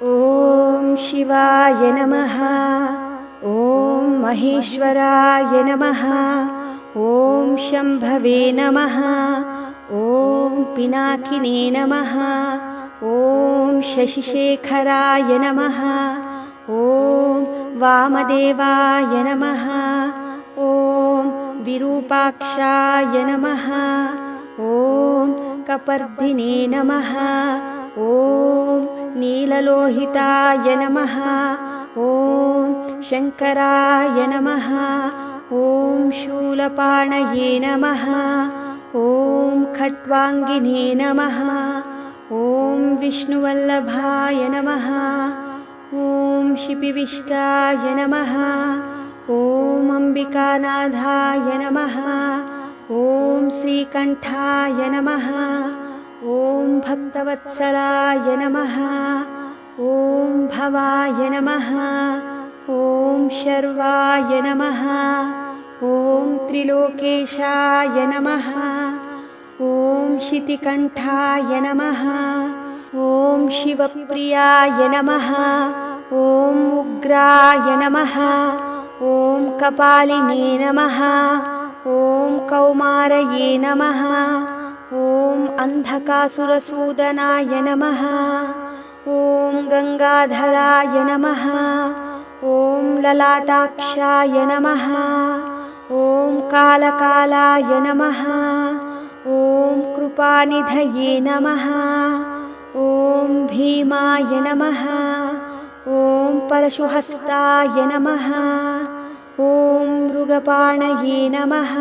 ॐ शिवाय नमः। ॐ महेश्वराय नमः। ॐ शम्भवे नमः। ॐ पिनाकिने नमः। ॐ शशिशेखराय नमः। ॐ वामदेवाय नमः। ॐ विरूपाक्षाय नमः। ॐ कपर्दिने नमः। ॐ नीललोहिताय नमः। ॐ शङ्कराय नमः। ॐ शूलपाणये नमः। ॐ खट्वाङ्गिने नमः। ॐ विष्णुवल्लभाय नमः। ॐ शिपिविष्टाय नमः। ॐ अम्बिकानाथाय नमः। ॐ श्रीकण्ठाय नमः। ॐ भक्तवत्सलाय नमः। ॐ भवाय नमः। ॐ शर्वाय नमः। ॐ त्रिलोकेशाय नमः। ॐ शितिकण्ठाय नमः। ॐ शिवप्रियाय नमः। ॐ उग्राय नमः। ॐ कपालिने नमः। ॐ कौमारये नमः। ॐ अन्धकासुरसूदनाय नमः। ॐ गङ्गाधराय नमः। ॐ ललाटाक्षाय नमः। ॐ कालकालाय नमः। ॐ कृपानिधये नमः। ॐ भीमाय नमः। ॐ परशुहस्ताय नमः। ॐ मृगपाणये नमः।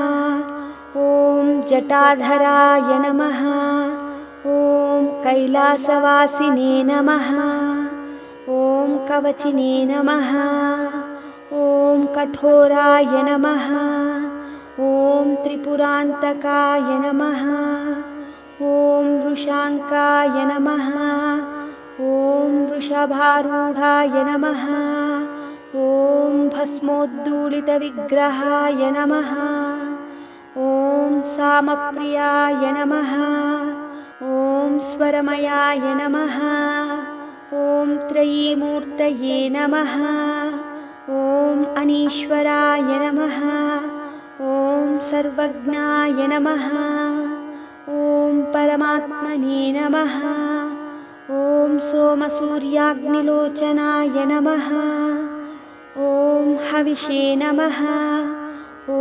ॐ जटाधराय नमः। ॐ कैलासवासिने नमः। ॐ कवचिने नमः। ॐ कठोराय नमः। ॐ त्रिपुरान्तकाय नमः। ॐ वृषाङ्काय नमः। ॐ वृषभारूढाय नमः। ॐ भस्मोद्दूलितविग्रहाय नमः। ॐ सामप्रियाय नमः। ॐ स्वरमयाय नमः। ॐ त्रयीमूर्तये नमः। ॐ अनीश्वराय नमः। ॐ सर्वज्ञाय नमः। ॐ परमात्मने नमः। ॐ सोमसूर्याग्निलोचनाय नमः। ॐ हविषे नमः। ॐ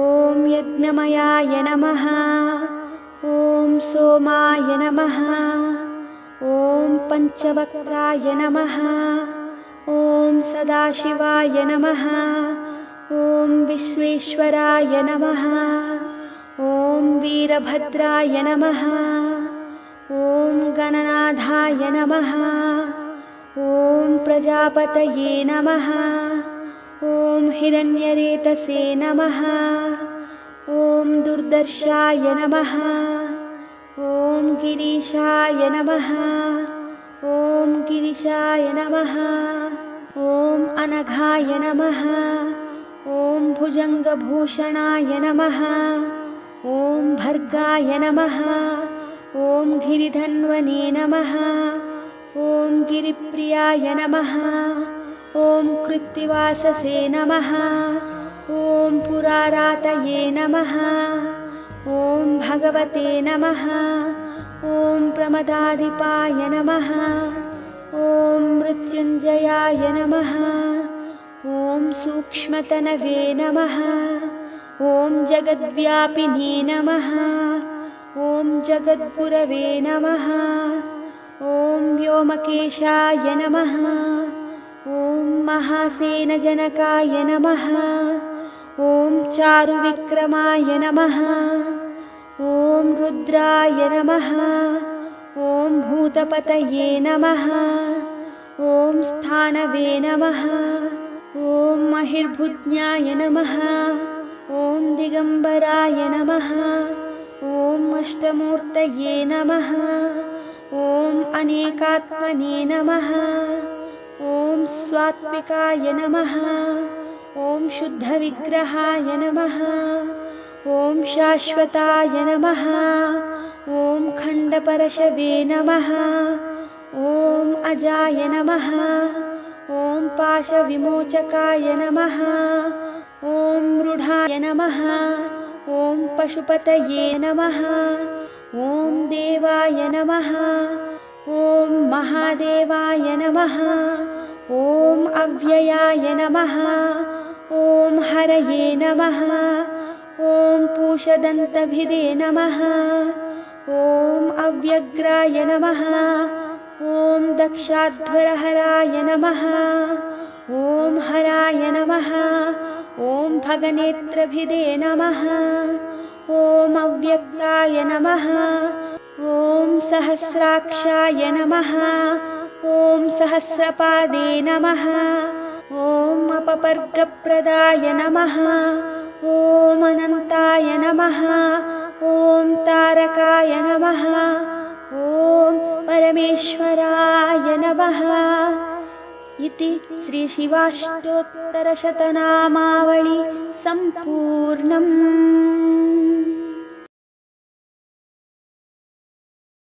यज्ञमयाय नमः। ॐ सोमाय नमः। ॐ पञ्चवक्त्राय नमः। ॐ सदाशिवाय नमः। ॐ विश्वेश्वराय नमः। ॐ वीरभद्राय नमः। ॐ गणनाथाय नमः। ॐ प्रजापतये नमः। ॐ हिरण्यरेतसे नमः। ॐ दुर्दर्शाय नमः। ॐ गिरीशाय नमः। ॐ गिरिशाय नमः। ॐ अनघाय नमः। ॐ भुजङ्गभूषणाय नमः। ॐ भर्गाय नमः। ॐ गिरिधन्वने नमः। ॐ गिरिप्रियाय नमः। ॐ कृत्तिवाससे नमः। ॐ पुरारातये नमः। ॐ भगवते नमः। ॐ प्रमदाधिपाय नमः। ॐ मृत्युञ्जयाय नमः। ॐ सूक्ष्मतनवे नमः। ॐ जगद्व्यापिने नमः। ॐ जगद्गुरवे नमः। ॐ व्योमकेशाय नमः। ॐ महासेनजनकाय नमः। ॐ चारुविक्रमाय नमः। ॐ रुद्राय नमः। ॐ भूतपतये नमः। ॐ स्थानवे नमः। ॐ महिर्भुज्ञाय नमः। ॐ दिगम्बराय नमः। ॐ अष्टमूर्तये नमः। ॐ अनेकात्मने नमः। ॐ स्वात्मिकाय नमः। ॐ शुद्धविग्रहाय नमः। ॐ शाश्वताय नमः। ॐ खण्डपरशवे नमः। ॐ अजाय नमः। ॐ पाशविमोचकाय नमः। ॐ मृढाय नमः। ॐ पशुपतये नमः। ॐ देवाय नमः। ॐ महादेवाय नमः। ॐ अव्ययाय नमः। ॐ हरये नमः। ॐ पूषदन्तभिदे नमः। ॐ अव्यग्राय नमः। ॐ दक्षाध्वरहराय नमः। ॐ हराय नमः। ॐ भगनेत्रभिदे नमः। ॐ अव्यक्ताय नमः। ॐ सहस्राक्षाय नमः। ॐ सहस्रपादे नमः। ॐ अपपर्गप्रदाय नमः। ॐ अनन्ताय नमः। ॐ तारकाय नमः। ॐ परमेश्वराय नमः। इति श्रीशिवाष्टोत्तरशतनामावळि सम्पूर्णम्।